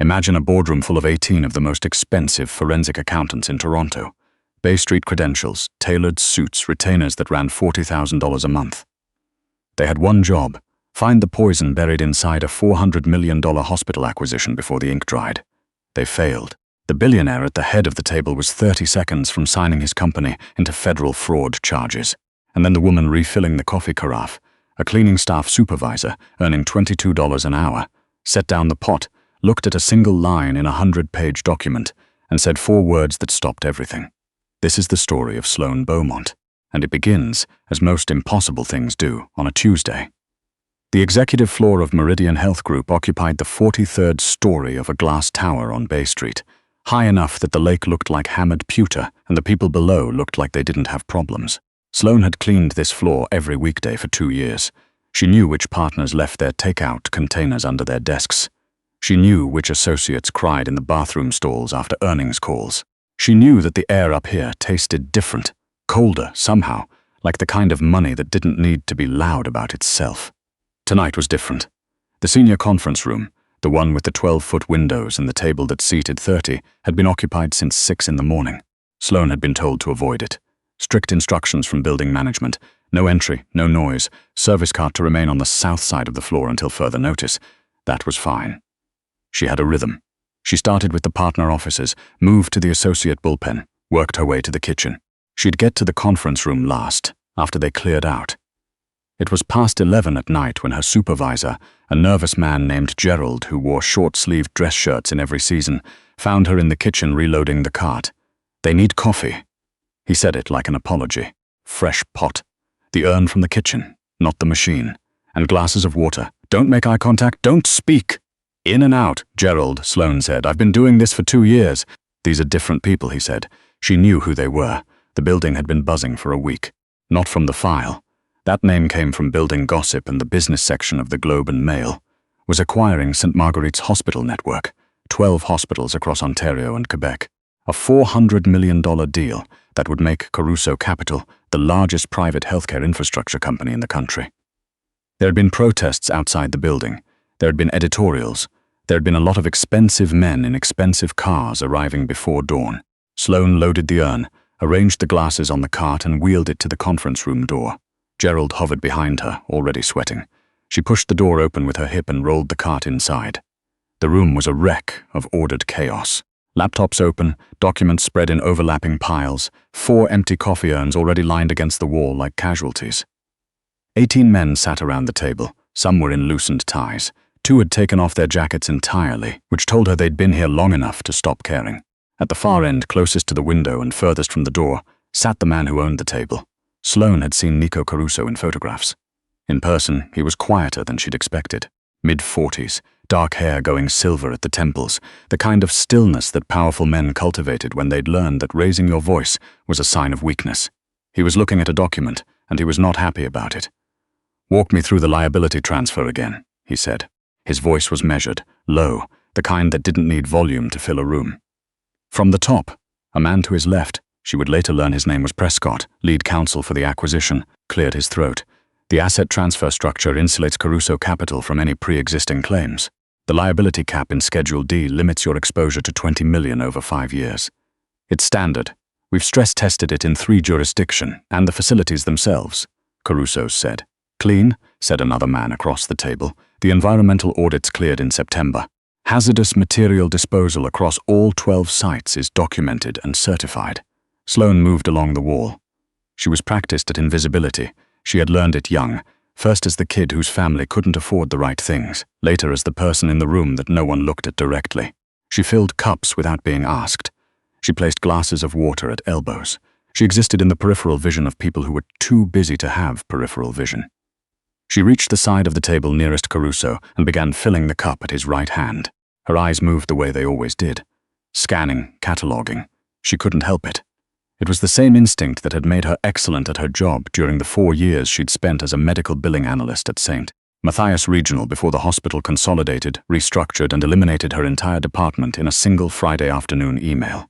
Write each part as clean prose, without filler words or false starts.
Imagine a boardroom full of 18 of the most expensive forensic accountants in Toronto. Bay Street credentials, tailored suits, retainers that ran $40,000 a month. They had one job: find the poison buried inside a $400 million hospital acquisition before the ink dried. They failed. The billionaire at the head of the table was 30 seconds from signing his company into federal fraud charges. And then the woman refilling the coffee carafe, a cleaning staff supervisor earning $22 an hour, set down the pot, looked at a single line in a 100-page document, and said 4 words that stopped everything. This is the story of Sloan Beaumont, and it begins, as most impossible things do, on a Tuesday. The executive floor of Meridian Health Group occupied the 43rd story of a glass tower on Bay Street, high enough that the lake looked like hammered pewter and the people below looked like they didn't have problems. Sloan had cleaned this floor every weekday for 2 years. She knew which partners left their takeout containers under their desks. She knew which associates cried in the bathroom stalls after earnings calls. She knew that the air up here tasted different, colder somehow, like the kind of money that didn't need to be loud about itself. Tonight was different. The senior conference room, the one with the 12-foot windows and the table that seated 30, had been occupied since 6 in the morning. Sloan had been told to avoid it. Strict instructions from building management: no entry, no noise, service cart to remain on the south side of the floor until further notice. That was fine. She had a rhythm. She started with the partner offices, moved to the associate bullpen, worked her way to the kitchen. She'd get to the conference room last, after they cleared out. It was past 11 at night when her supervisor, a nervous man named Gerald who wore short-sleeved dress shirts in every season, found her in the kitchen reloading the cart. "They need coffee." He said it like an apology. "Fresh pot. The urn from the kitchen, not the machine. And glasses of water. Don't make eye contact, don't speak." "In and out, Gerald," Sloan said. "I've been doing this for 2 years. "These are different people," he said. She knew who they were. The building had been buzzing for a week. Not from the file. That name came from building gossip, and the business section of the Globe and Mail was acquiring St. Marguerite's hospital network, 12 hospitals across Ontario and Quebec. A $400 million deal that would make Caruso Capital the largest private healthcare infrastructure company in the country. There had been protests outside the building. There had been editorials. There had been a lot of expensive men in expensive cars arriving before dawn. Sloan loaded the urn, arranged the glasses on the cart, and wheeled it to the conference room door. Gerald hovered behind her, already sweating. She pushed the door open with her hip and rolled the cart inside. The room was a wreck of ordered chaos. Laptops open, documents spread in overlapping piles, 4 empty coffee urns already lined against the wall like casualties. 18 men sat around the table. Some were in loosened ties. 2 had taken off their jackets entirely, which told her they'd been here long enough to stop caring. At the far end, closest to the window and furthest from the door, sat the man who owned the table. Sloan had seen Nico Caruso in photographs. In person, he was quieter than she'd expected. Mid-40s, dark hair going silver at the temples, the kind of stillness that powerful men cultivated when they'd learned that raising your voice was a sign of weakness. He was looking at a document, and he was not happy about it. "Walk me through the liability transfer again," he said. His voice was measured, low, the kind that didn't need volume to fill a room. From the top, a man to his left, she would later learn his name was Prescott, lead counsel for the acquisition, cleared his throat. "The asset transfer structure insulates Caruso Capital from any pre-existing claims. The liability cap in Schedule D limits your exposure to $20 million over 5 years. It's standard. We've stress-tested it in 3 jurisdictions and the facilities themselves," Caruso said. "Clean," said another man across the table. "The environmental audits cleared in September. Hazardous material disposal across all 12 sites is documented and certified." Sloan moved along the wall. She was practiced at invisibility. She had learned it young, first as the kid whose family couldn't afford the right things, later as the person in the room that no one looked at directly. She filled cups without being asked. She placed glasses of water at elbows. She existed in the peripheral vision of people who were too busy to have peripheral vision. She reached the side of the table nearest Caruso and began filling the cup at his right hand. Her eyes moved the way they always did. Scanning, cataloging. She couldn't help it. It was the same instinct that had made her excellent at her job during the 4 years she'd spent as a medical billing analyst at St. Matthias Regional before the hospital consolidated, restructured, and eliminated her entire department in a single Friday afternoon email.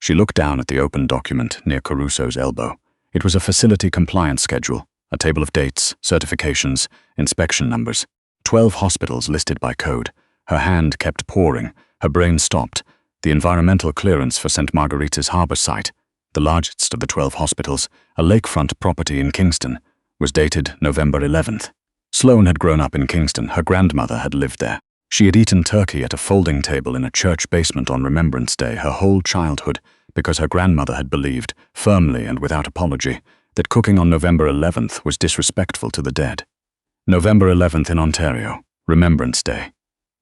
She looked down at the open document near Caruso's elbow. It was a facility compliance schedule, a table of dates, certifications, inspection numbers. 12 hospitals listed by code. Her hand kept pouring, Her brain stopped. The environmental clearance for St. Margarita's Harbour site, the largest of the 12 hospitals, a lakefront property in Kingston, was dated November 11th. Sloane had grown up in Kingston. Her grandmother had lived there. She had eaten turkey at a folding table in a church basement on Remembrance Day her whole childhood because her grandmother had believed, firmly and without apology, that cooking on November 11th was disrespectful to the dead. November 11th in Ontario, Remembrance Day.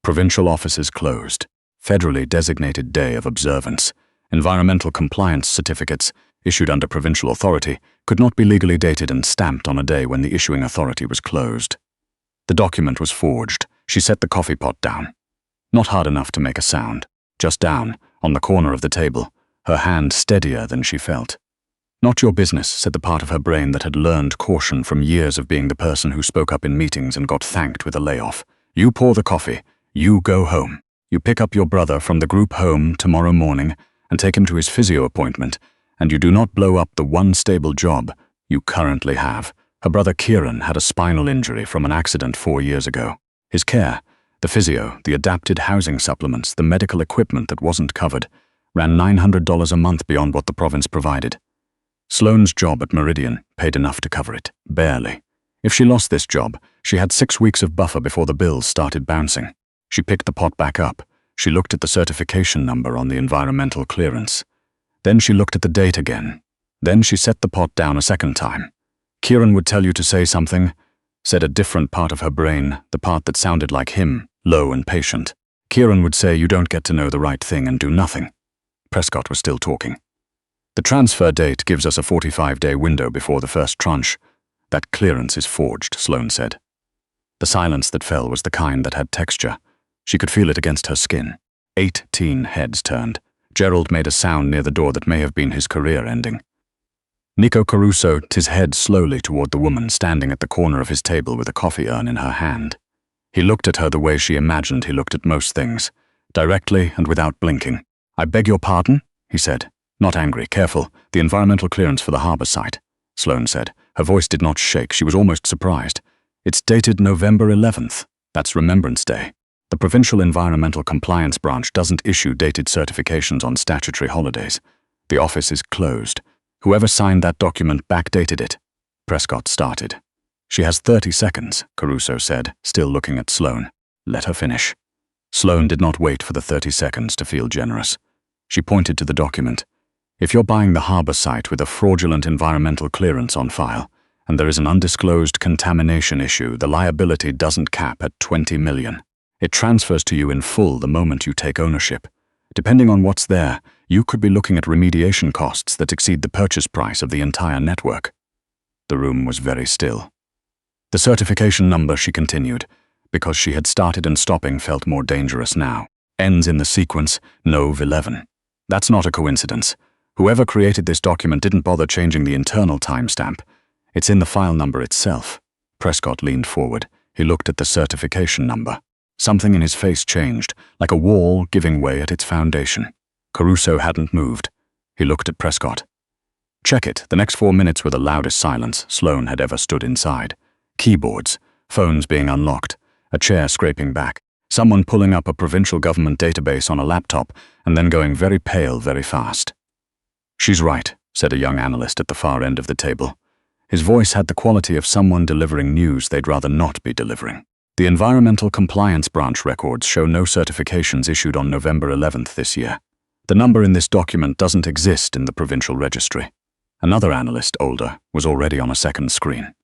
Provincial offices closed. Federally designated day of observance. Environmental compliance certificates, issued under provincial authority, could not be legally dated and stamped on a day when the issuing authority was closed. The document was forged. She set the coffee pot down. Not hard enough to make a sound. Just down, on the corner of the table, her hand steadier than she felt. Not your business, said the part of her brain that had learned caution from years of being the person who spoke up in meetings and got thanked with a layoff. You pour the coffee. You go home. You pick up your brother from the group home tomorrow morning and take him to his physio appointment, and you do not blow up the one stable job you currently have. Her brother Kieran had a spinal injury from an accident 4 years ago. His care, the physio, the adapted housing supplements, the medical equipment that wasn't covered, ran $900 a month beyond what the province provided. Sloane's job at Meridian paid enough to cover it, barely. If she lost this job, she had 6 weeks of buffer before the bills started bouncing. She picked the pot back up. She looked at the certification number on the environmental clearance. Then she looked at the date again. Then she set the pot down a second time. Kieran would tell you to say something, said a different part of her brain, the part that sounded like him, low and patient. Kieran would say you don't get to know the right thing and do nothing. Prescott was still talking. The transfer date gives us a 45-day window before the first tranche. That clearance is forged, Sloane said. The silence that fell was the kind that had texture. She could feel it against her skin. 18 heads turned. Gerald made a sound near the door that may have been his career ending. Nico Caruso tipped his head slowly toward the woman standing at the corner of his table with a coffee urn in her hand. He looked at her the way she imagined he looked at most things, directly and without blinking. I beg your pardon, he said. Not angry, careful. The environmental clearance for the harbour site, Sloane said. Her voice did not shake. She was almost surprised. It's dated November 11th. That's Remembrance Day. The Provincial Environmental Compliance Branch doesn't issue dated certifications on statutory holidays. The office is closed. Whoever signed that document backdated it. Prescott started. She has 30 seconds, Caruso said, still looking at Sloane. Let her finish. Sloane did not wait for the 30 seconds to feel generous. She pointed to the document. If you're buying the harbour site with a fraudulent environmental clearance on file, and there is an undisclosed contamination issue, the liability doesn't cap at $20 million. It transfers to you in full the moment you take ownership. Depending on what's there, you could be looking at remediation costs that exceed the purchase price of the entire network. The room was very still. The certification number, she continued, because she had started and stopping felt more dangerous now. Ends in the sequence, NOV11. That's not a coincidence. Whoever created this document didn't bother changing the internal timestamp. It's in the file number itself. Prescott leaned forward. He looked at the certification number. Something in his face changed, like a wall giving way at its foundation. Caruso hadn't moved. He looked at Prescott. Check it. The next 4 minutes were the loudest silence Sloane had ever stood inside. Keyboards, phones being unlocked, a chair scraping back, someone pulling up a provincial government database on a laptop and then going very pale very fast. She's right, said a young analyst at the far end of the table. His voice had the quality of someone delivering news they'd rather not be delivering. The Environmental Compliance Branch records show no certifications issued on November 11th this year. The number in this document doesn't exist in the provincial registry. Another analyst, older, was already on a second screen.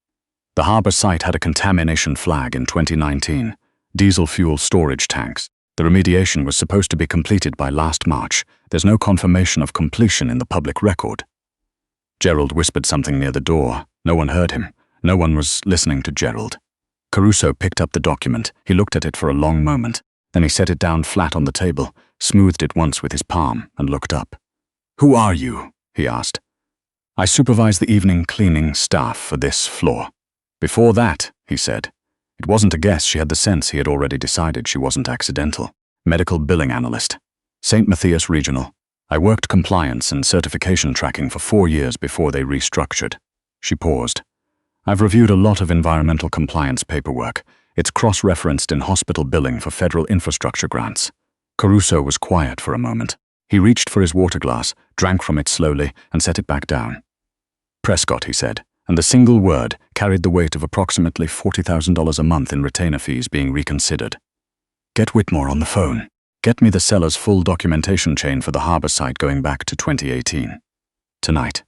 The harbour site had a contamination flag in 2019, diesel fuel storage tanks. The remediation was supposed to be completed by last March. There's no confirmation of completion in the public record. Gerald whispered something near the door. No one heard him. No one was listening to Gerald. Caruso picked up the document. He looked at it for a long moment. Then he set it down flat on the table, smoothed it once with his palm, and looked up. Who are you? He asked. I supervise the evening cleaning staff for this floor. Before that, he said. It wasn't a guess. She had the sense he had already decided she wasn't accidental. Medical billing analyst. St. Matthias Regional. I worked compliance and certification tracking for 4 years before they restructured. She paused. I've reviewed a lot of environmental compliance paperwork. It's cross-referenced in hospital billing for federal infrastructure grants. Caruso was quiet for a moment. He reached for his water glass, drank from it slowly, and set it back down. Prescott, he said, and the single word carried the weight of approximately $40,000 a month in retainer fees being reconsidered. Get Whitmore on the phone. Get me the seller's full documentation chain for the harbor site going back to 2018. Tonight.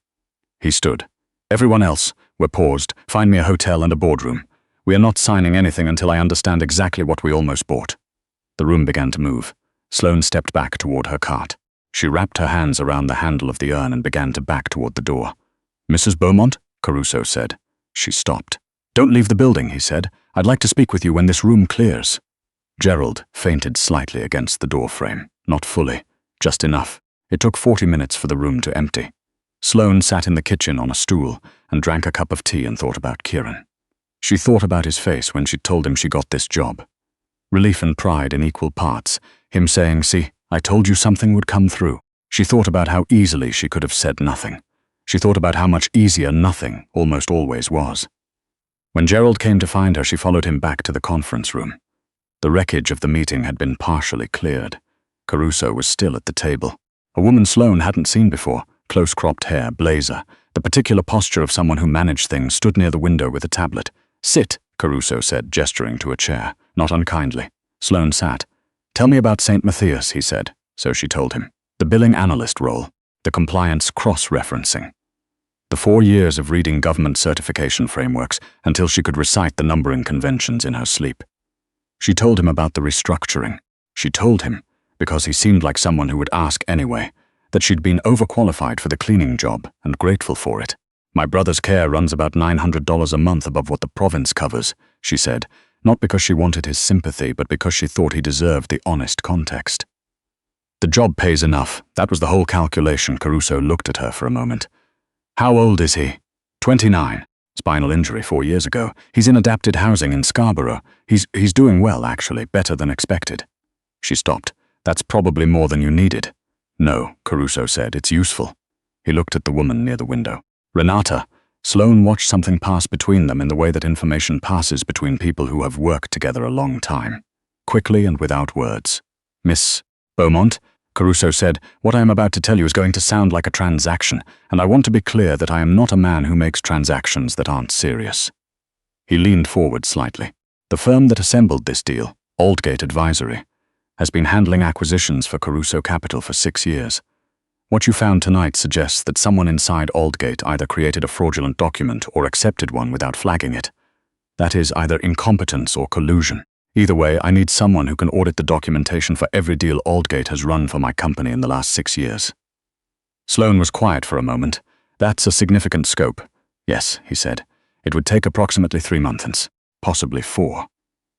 He stood. Everyone else, we're paused. Find me a hotel and a boardroom. We are not signing anything until I understand exactly what we almost bought. The room began to move. Sloane stepped back toward her cart. She wrapped her hands around the handle of the urn and began to back toward the door. Mrs. Beaumont? Caruso said. She stopped. Don't leave the building, he said. I'd like to speak with you when this room clears. Gerald fainted slightly against the doorframe. Not fully. Just enough. It took 40 minutes for the room to empty. Sloane sat in the kitchen on a stool and drank a cup of tea and thought about Kieran. She thought about his face when she told him she got this job. Relief and pride in equal parts. Him saying, "See, I told you something would come through." She thought about how easily she could have said nothing. She thought about how much easier nothing almost always was. When Gerald came to find her, she followed him back to the conference room. The wreckage of the meeting had been partially cleared. Caruso was still at the table. A woman Sloane hadn't seen before, close-cropped hair, blazer, the particular posture of someone who managed things, stood near the window with a tablet. "Sit," Caruso said, gesturing to a chair, not unkindly. Sloane sat. "Tell me about St. Matthias," he said. So she told him. The billing analyst role, the compliance cross-referencing. The 4 years of reading government certification frameworks until she could recite the numbering conventions in her sleep. She told him about the restructuring. She told him, because he seemed like someone who would ask anyway, that she'd been overqualified for the cleaning job and grateful for it. "My brother's care runs about $900 a month above what the province covers," she said, not because she wanted his sympathy, but because she thought he deserved the honest context. "The job pays enough." That was the whole calculation. Caruso looked at her for a moment. "How old is he?" 29. Spinal injury 4 years ago. He's in adapted housing in Scarborough. He's doing well, actually, better than expected. She stopped. "That's probably more than you needed." "No," Caruso said, "it's useful." He looked at the woman near the window. "Renata." Sloane watched something pass between them in the way that information passes between people who have worked together a long time. Quickly and without words. "Miss Beaumont," Caruso said, "what I am about to tell you is going to sound like a transaction, and I want to be clear that I am not a man who makes transactions that aren't serious." He leaned forward slightly. "The firm that assembled this deal, Aldgate Advisory, has been handling acquisitions for Caruso Capital for 6 years. What you found tonight suggests that someone inside Aldgate either created a fraudulent document or accepted one without flagging it. That is either incompetence or collusion. Either way, I need someone who can audit the documentation for every deal Aldgate has run for my company in the last 6 years." Sloane was quiet for a moment. "That's a significant scope." "Yes," he said. "It would take approximately 3 months, possibly 4.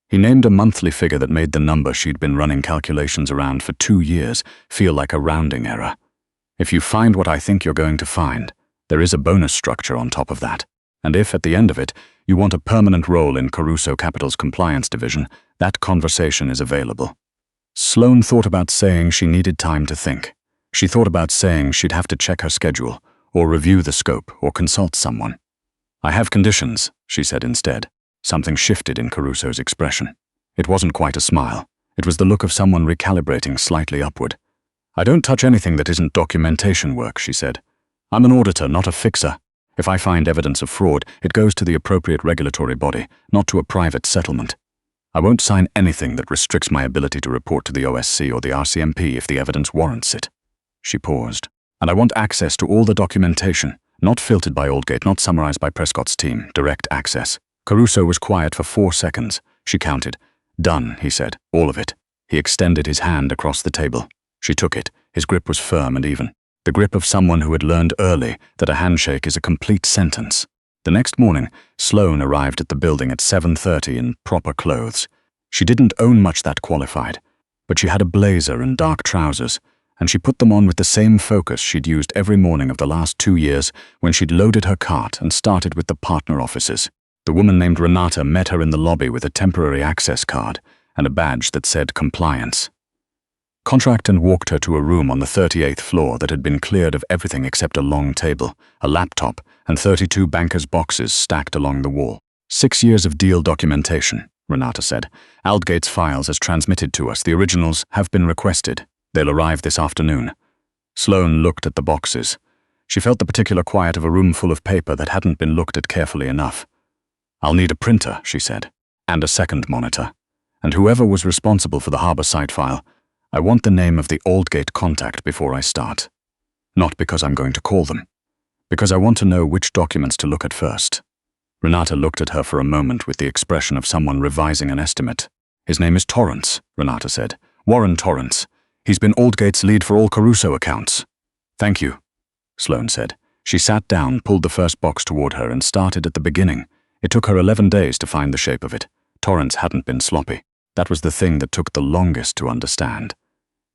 He named a monthly figure that made the number she'd been running calculations around for 2 years feel like a rounding error. "If you find what I think you're going to find, there is a bonus structure on top of that. And if, at the end of it, you want a permanent role in Caruso Capital's compliance division, that conversation is available." Sloane thought about saying she needed time to think. She thought about saying she'd have to check her schedule, or review the scope, or consult someone. "I have conditions," she said instead. Something shifted in Caruso's expression. It wasn't quite a smile. It was the look of someone recalibrating slightly upward. "I don't touch anything that isn't documentation work," she said. "I'm an auditor, not a fixer. If I find evidence of fraud, it goes to the appropriate regulatory body, not to a private settlement. I won't sign anything that restricts my ability to report to the OSC or the RCMP if the evidence warrants it." She paused. "And I want access to all the documentation, not filtered by Aldgate, not summarized by Prescott's team, direct access." Caruso was quiet for 4 seconds. She counted. "Done," he said. "All of it." He extended his hand across the table. She took it. His grip was firm and even. The grip of someone who had learned early that a handshake is a complete sentence. The next morning, Sloane arrived at the building at 7:30 in proper clothes. She didn't own much that qualified, but she had a blazer and dark trousers, and she put them on with the same focus she'd used every morning of the last 2 years when she'd loaded her cart and started with the partner offices. The woman named Renata met her in the lobby with a temporary access card and a badge that said compliance. Contract and walked her to a room on the 38th floor that had been cleared of everything except a long table, a laptop, and 32 bankers' boxes stacked along the wall. 6 years of deal documentation, Renata said. "Aldgate's files has transmitted to us. The originals have been requested. They'll arrive this afternoon." Sloane looked at the boxes. She felt the particular quiet of a room full of paper that hadn't been looked at carefully enough. "I'll need a printer," she said, "and a second monitor. And whoever was responsible for the harbor site file, I want the name of the Aldgate contact before I start. Not because I'm going to call them, because I want to know which documents to look at first." Renata looked at her for a moment with the expression of someone revising an estimate. "His name is Torrance," Renata said. "Warren Torrance. He's been Aldgate's lead for all Caruso accounts." "Thank you," Sloane said. She sat down, pulled the first box toward her, and started at the beginning. It took her 11 days to find the shape of it. Torrance hadn't been sloppy. That was the thing that took the longest to understand.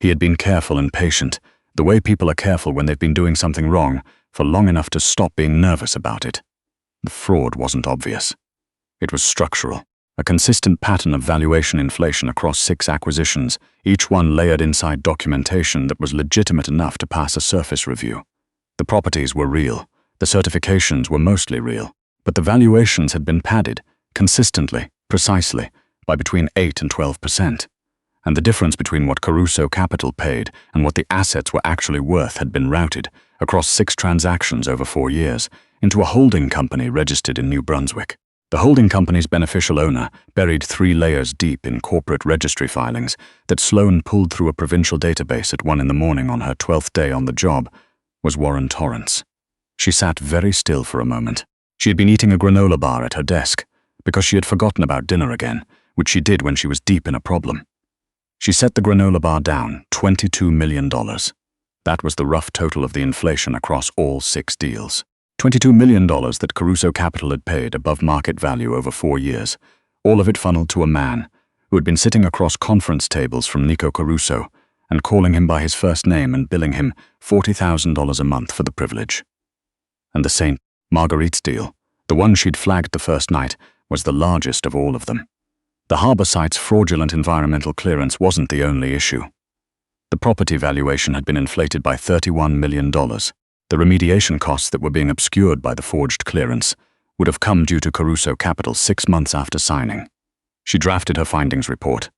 He had been careful and patient, the way people are careful when they've been doing something wrong, for long enough to stop being nervous about it. The fraud wasn't obvious. It was structural, a consistent pattern of valuation inflation across 6 acquisitions, each one layered inside documentation that was legitimate enough to pass a surface review. The properties were real, the certifications were mostly real, but the valuations had been padded, consistently, precisely, by between 8 and 12%. And the difference between what Caruso Capital paid and what the assets were actually worth had been routed, across 6 transactions over 4 years, into a holding company registered in New Brunswick. The holding company's beneficial owner, buried 3 layers deep in corporate registry filings that Sloane pulled through a provincial database at 1 in the morning on her 12th day on the job, was Warren Torrance. She sat very still for a moment. She had been eating a granola bar at her desk, because she had forgotten about dinner again, which she did when she was deep in a problem. She set the granola bar down, $22 million. That was the rough total of the inflation across all 6 deals. $22 million that Caruso Capital had paid above market value over 4 years, all of it funneled to a man who had been sitting across conference tables from Nico Caruso and calling him by his first name and billing him $40,000 a month for the privilege. And the St. Marguerite's deal, the one she'd flagged the first night, was the largest of all of them. The harbor site's fraudulent environmental clearance wasn't the only issue. The property valuation had been inflated by $31 million. The remediation costs that were being obscured by the forged clearance would have come due to Caruso Capital 6 months after signing. She drafted her findings report.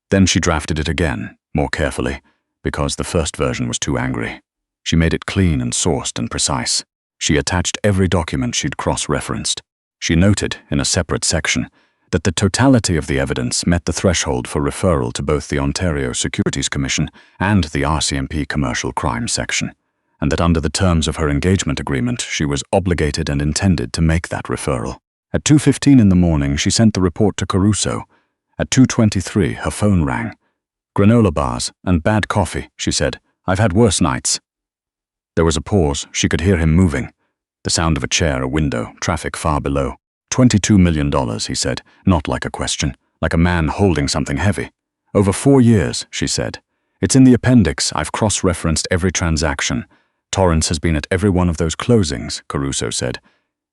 Then she drafted it again, more carefully, because the first version was too angry. She made it clean and sourced and precise. She attached every document she'd cross-referenced. She noted, in a separate section, that the totality of the evidence met the threshold for referral to both the Ontario Securities Commission and the RCMP Commercial Crime Section, and that under the terms of her engagement agreement, she was obligated and intended to make that referral. At 2:15 in the morning, she sent the report to Caruso. At 2:23, her phone rang. "Granola bars and bad coffee," she said. "I've had worse nights." There was a pause. She could hear him moving. The sound of a chair, a window, traffic far below. $22 million, he said, not like a question, like a man holding something heavy. "Over 4 years," she said. "It's in the appendix. I've cross-referenced every transaction. Torrance has been at every one of those closings," Caruso said.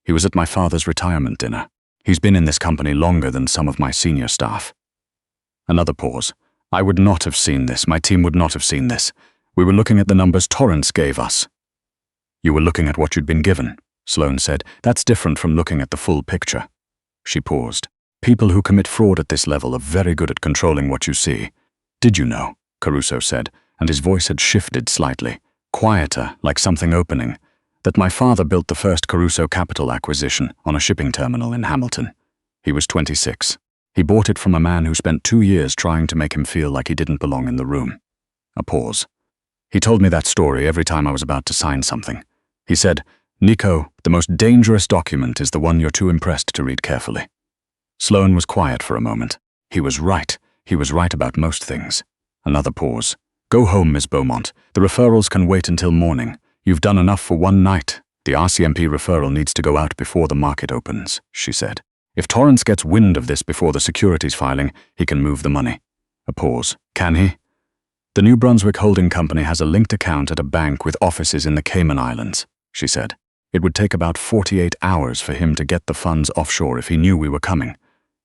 "He was at my father's retirement dinner. He's been in this company longer than some of my senior staff." Another pause. "I would not have seen this. My team would not have seen this. We were looking at the numbers Torrance gave us." "You were looking at what you'd been given," Sloane said. "That's different from looking at the full picture." She paused. "People who commit fraud at this level are very good at controlling what you see." "Did you know?" Caruso said, and his voice had shifted slightly, quieter, like something opening, "that my father built the first Caruso Capital acquisition on a shipping terminal in Hamilton. He was 26. He bought it from a man who spent 2 years trying to make him feel like he didn't belong in the room." A pause. "He told me that story every time I was about to sign something. He said, 'Nico, the most dangerous document is the one you're too impressed to read carefully.'" Sloane was quiet for a moment. He was right. He was right about most things. Another pause. "Go home, Ms. Beaumont. The referrals can wait until morning. You've done enough for one night. The RCMP referral needs to go out before the market opens," she said. "If Torrance gets wind of this before the securities filing, he can move the money." A pause. "Can he?" "The New Brunswick Holding Company has a linked account at a bank with offices in the Cayman Islands," she said. "It would take about 48 hours for him to get the funds offshore if he knew we were coming.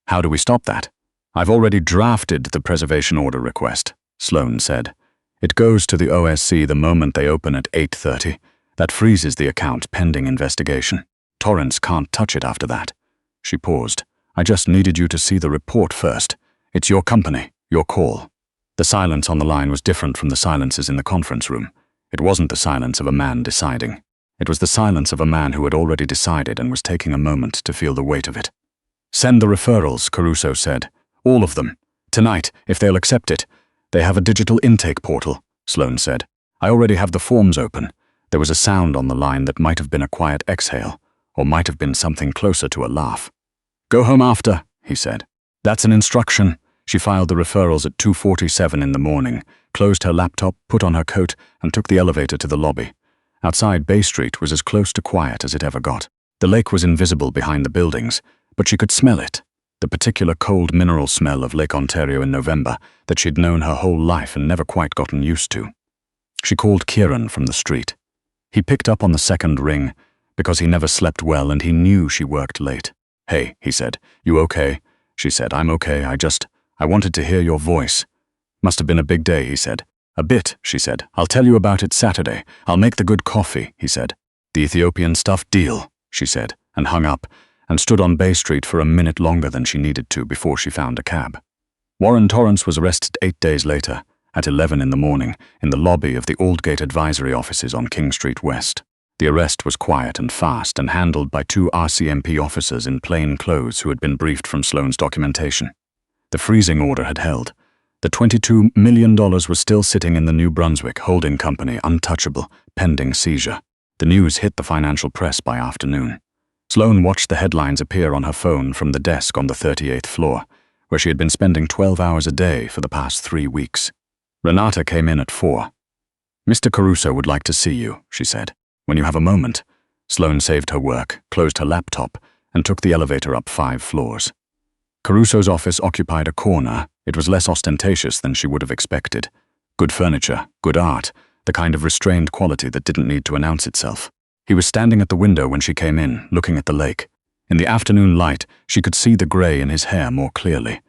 How do we stop that?" "I've already drafted the preservation order request," Sloane said. "It goes to the OSC the moment they open at 8:30. That freezes the account pending investigation. Torrance can't touch it after that." She paused. I just needed you to see the report first. It's your company, your call." The silence on the line was different from the silences in the conference room. It wasn't the silence of a man deciding. It was the silence of a man who had already decided and was taking a moment to feel the weight of it. "Send the referrals," Caruso said. "All of them. Tonight, if they'll accept it. They have a digital intake portal," Sloan said. "I already have the forms open." There was a sound on the line that might have been a quiet exhale, or might have been something closer to a laugh. "Go home after," he said. "That's an instruction." She filed the referrals at 2:47 in the morning, closed her laptop, put on her coat, and took the elevator to the lobby. Outside, Bay Street was as close to quiet as it ever got. The lake was invisible behind the buildings, but she could smell it, the particular cold mineral smell of Lake Ontario in November that she'd known her whole life and never quite gotten used to. She called Kieran from the street. He picked up on the second ring, because he never slept well and he knew she worked late. "Hey," he said. "You okay?" She said, "I'm okay, I wanted to hear your voice." "Must have been a big day," he said. "A bit," she said. "I'll tell you about it Saturday. I'll make the good coffee," he said. "The Ethiopian stuff deal," she said, and hung up, and stood on Bay Street for a minute longer than she needed to before she found a cab. Warren Torrance was arrested 8 days later, at 11 in the morning, in the lobby of the Aldgate Advisory offices on King Street West. The arrest was quiet and fast and handled by 2 RCMP officers in plain clothes who had been briefed from Sloan's documentation. The freezing order had held. The $22 million was still sitting in the New Brunswick holding company, untouchable, pending seizure. The news hit the financial press by afternoon. Sloan watched the headlines appear on her phone from the desk on the 38th floor, where she had been spending 12 hours a day for the past 3 weeks. Renata came in at 4. "Mr. Caruso would like to see you," she said. "When you have a moment." Sloan saved her work, closed her laptop, and took the elevator up 5 floors. Caruso's office occupied a corner. It was less ostentatious than she would have expected. Good furniture, good art, the kind of restrained quality that didn't need to announce itself. He was standing at the window when she came in, looking at the lake. In the afternoon light, she could see the grey in his hair more clearly.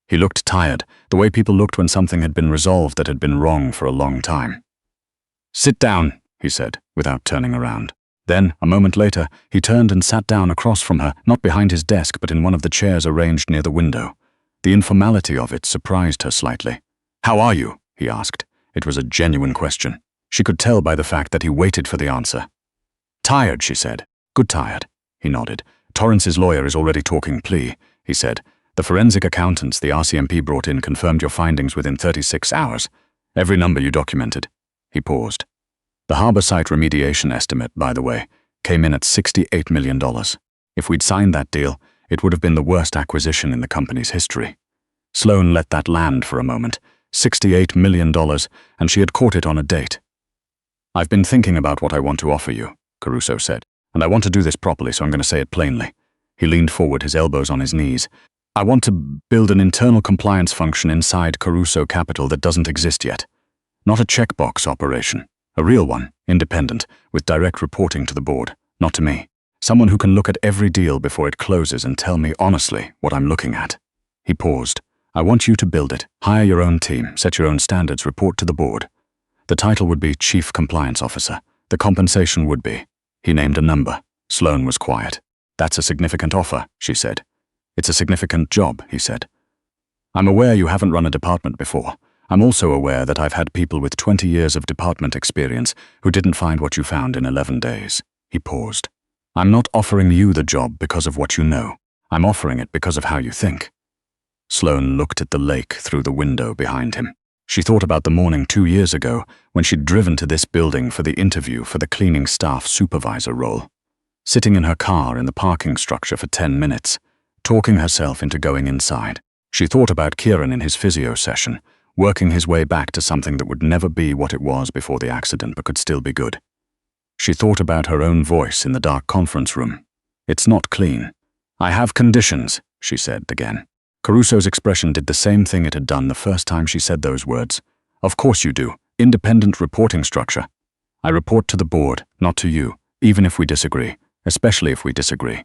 He looked tired, the way people looked when something had been resolved that had been wrong for a long time. "Sit down," he said, without turning around. Then, a moment later, he turned and sat down across from her, not behind his desk but in one of the chairs arranged near the window. The informality of it surprised her slightly. "How are you?" he asked. It was a genuine question. She could tell by the fact that he waited for the answer. "Tired," she said. "Good tired," he nodded. "Torrance's lawyer is already talking plea," he said. "The forensic accountants the RCMP brought in confirmed your findings within 36 hours. Every number you documented." He paused. "The harbor site remediation estimate, by the way, came in at $68 million. If we'd signed that deal, it would have been the worst acquisition in the company's history." Sloan let that land for a moment. $68 million, and she had caught it on a date. "I've been thinking about what I want to offer you," Caruso said, "and I want to do this properly, so I'm going to say it plainly." He leaned forward, his elbows on his knees. "I want to build an internal compliance function inside Caruso Capital that doesn't exist yet. Not a checkbox operation. A real one, independent, with direct reporting to the board, not to me. Someone who can look at every deal before it closes and tell me honestly what I'm looking at." He paused. "I want you to build it, hire your own team, set your own standards, report to the board. The title would be Chief Compliance Officer. The compensation would be..." He named a number. Sloan was quiet. "That's a significant offer," she said. "It's a significant job," he said. "I'm aware you haven't run a department before. I'm also aware that I've had people with 20 years of department experience who didn't find what you found in 11 days. He paused. "I'm not offering you the job because of what you know. I'm offering it because of how you think." Sloan looked at the lake through the window behind him. She thought about the morning 2 years ago when she'd driven to this building for the interview for the cleaning staff supervisor role. Sitting in her car in the parking structure for 10 minutes, talking herself into going inside. She thought about Kieran in his physio session, working his way back to something that would never be what it was before the accident but could still be good. She thought about her own voice in the dark conference room. "It's not clean." "I have conditions," she said again. Caruso's expression did the same thing it had done the first time she said those words. "Of course you do. Independent reporting structure. I report to the board, not to you, even if we disagree, especially if we disagree."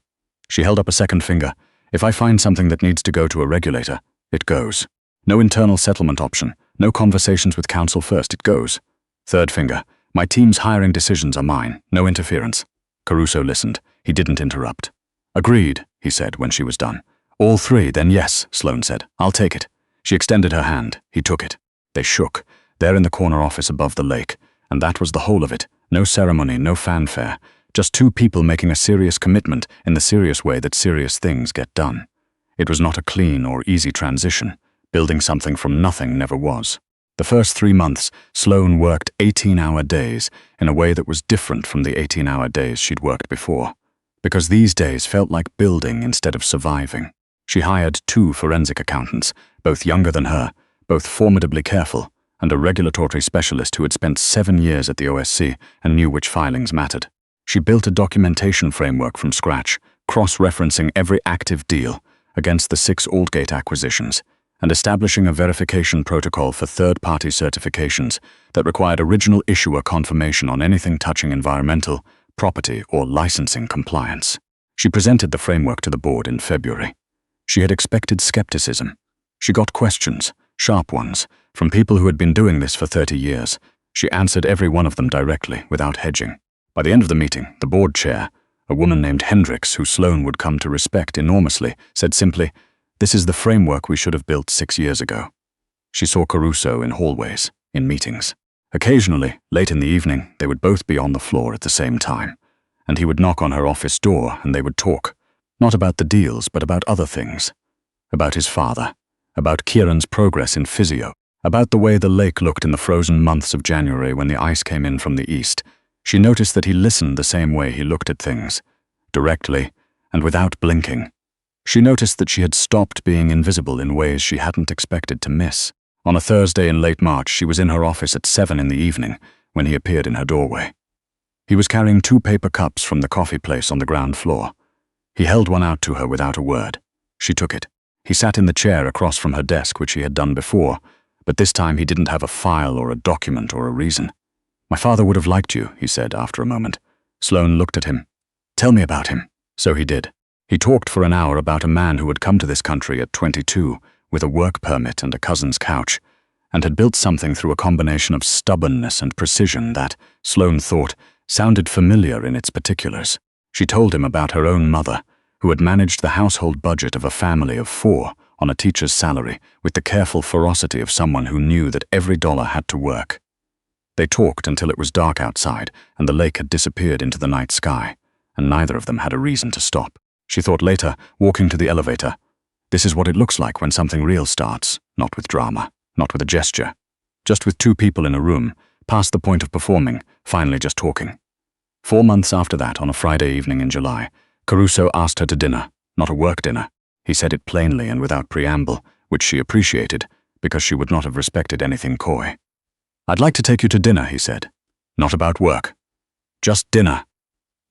She held up a second finger. "If I find something that needs to go to a regulator, it goes. No internal settlement option, no conversations with counsel first, it goes. Third finger. My team's hiring decisions are mine, no interference." Caruso listened. He didn't interrupt. "Agreed," he said when she was done. All three, then yes, Sloane said. I'll take it. She extended her hand. He took it. They shook, there in the corner office above the lake, and that was the whole of it. No ceremony, no fanfare. Just two people making a serious commitment in the serious way that serious things get done. It was not a clean or easy transition. Building something from nothing never was. The first 3 months, Sloane worked 18-hour days in a way that was different from the 18-hour days she'd worked before. Because these days felt like building instead of surviving. She hired 2 forensic accountants, both younger than her, both formidably careful, and a regulatory specialist who had spent 7 years at the OSC and knew which filings mattered. She built a documentation framework from scratch, cross-referencing every active deal against the 6 Aldgate acquisitions, and establishing a verification protocol for third-party certifications that required original issuer confirmation on anything touching environmental, property, or licensing compliance. She presented the framework to the board in February. She had expected skepticism. She got questions, sharp ones, from people who had been doing this for 30 years. She answered every one of them directly, without hedging. By the end of the meeting, the board chair, a woman named Hendricks, who Sloane would come to respect enormously, said simply, "This is the framework we should have built 6 years ago." She saw Caruso in hallways, in meetings. Occasionally, late in the evening, they would both be on the floor at the same time, and he would knock on her office door and they would talk, not about the deals, but about other things. About his father, about Kieran's progress in physio, about the way the lake looked in the frozen months of January when the ice came in from the east. She noticed that he listened the same way he looked at things, directly and without blinking. She noticed that she had stopped being invisible in ways she hadn't expected to miss. On a Thursday in late March, she was in her office at 7 in the evening when he appeared in her doorway. He was carrying 2 paper cups from the coffee place on the ground floor. He held one out to her without a word. She took it. He sat in the chair across from her desk, which he had done before, but this time he didn't have a file or a document or a reason. "My father would have liked you," he said after a moment. Sloane looked at him. "Tell me about him." So he did. He talked for an hour about a man who had come to this country at 22 with a work permit and a cousin's couch, and had built something through a combination of stubbornness and precision that, Sloane thought, sounded familiar in its particulars. She told him about her own mother, who had managed the household budget of a family of 4 on a teacher's salary with the careful ferocity of someone who knew that every dollar had to work. They talked until it was dark outside and the lake had disappeared into the night sky, and neither of them had a reason to stop. She thought later, walking to the elevator, this is what it looks like when something real starts, not with drama, not with a gesture, just with 2 people in a room, past the point of performing, finally just talking. 4 months after that, on a Friday evening in July, Caruso asked her to dinner, not a work dinner. He said it plainly and without preamble, which she appreciated, because she would not have respected anything coy. "I'd like to take you to dinner," he said. "Not about work. Just dinner."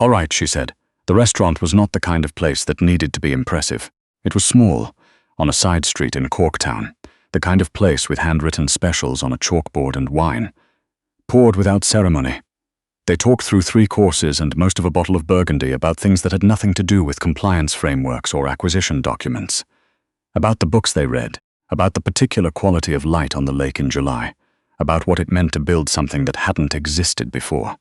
"All right," she said. The restaurant was not the kind of place that needed to be impressive. It was small, on a side street in Corktown, the kind of place with handwritten specials on a chalkboard and wine, poured without ceremony. They talked through 3 courses and most of a bottle of Burgundy about things that had nothing to do with compliance frameworks or acquisition documents. About the books they read, about the particular quality of light on the lake in July, about what it meant to build something that hadn't existed before.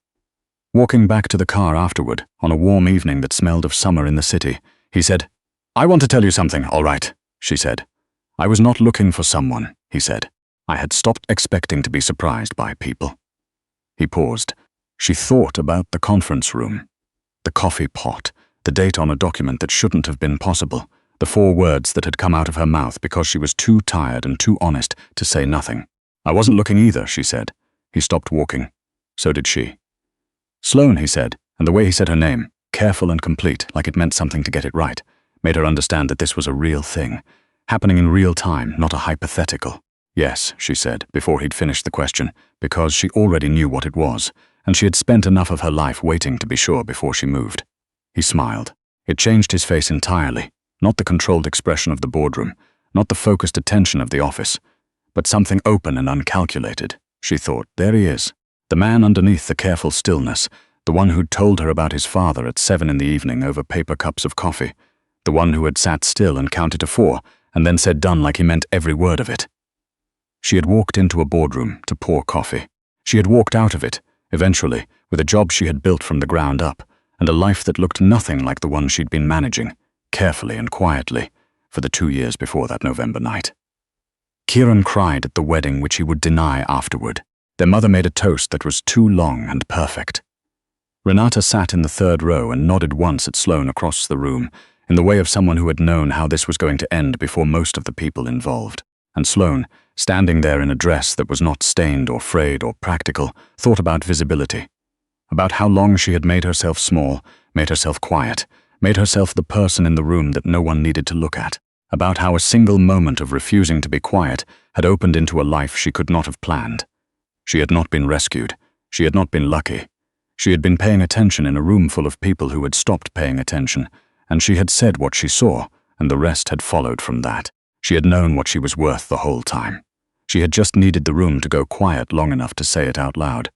Walking back to the car afterward, on a warm evening that smelled of summer in the city, he said, "I want to tell you something, all right," she said. "I was not looking for someone," he said. "I had stopped expecting to be surprised by people." He paused. She thought about the conference room, the coffee pot, the date on a document that shouldn't have been possible, the 4 words that had come out of her mouth because she was too tired and too honest to say nothing. "I wasn't looking either," she said. He stopped walking. So did she. "Sloane," he said, and the way he said her name, careful and complete, like it meant something to get it right, made her understand that this was a real thing, happening in real time, not a hypothetical. "Yes," she said, before he'd finished the question, because she already knew what it was, and she had spent enough of her life waiting to be sure before she moved. He smiled. It changed his face entirely, not the controlled expression of the boardroom, not the focused attention of the office, but something open and uncalculated. She thought, there he is, the man underneath the careful stillness, the one who'd told her about his father at 7 in the evening over paper cups of coffee, the one who had sat still and counted to 4 and then said done like he meant every word of it. She had walked into a boardroom to pour coffee. She had walked out of it, eventually, with a job she had built from the ground up, and a life that looked nothing like the one she'd been managing, carefully and quietly, for the 2 years before that November night. Kieran cried at the wedding, which he would deny afterward. Their mother made a toast that was too long and perfect. Renata sat in the third row and nodded once at Sloane across the room, in the way of someone who had known how this was going to end before most of the people involved. And Sloane, standing there in a dress that was not stained or frayed or practical, thought about visibility, about how long she had made herself small, made herself quiet, made herself the person in the room that no one needed to look at, about how a single moment of refusing to be quiet had opened into a life she could not have planned. She had not been rescued. She had not been lucky. She had been paying attention in a room full of people who had stopped paying attention, and she had said what she saw, and the rest had followed from that. She had known what she was worth the whole time. She had just needed the room to go quiet long enough to say it out loud.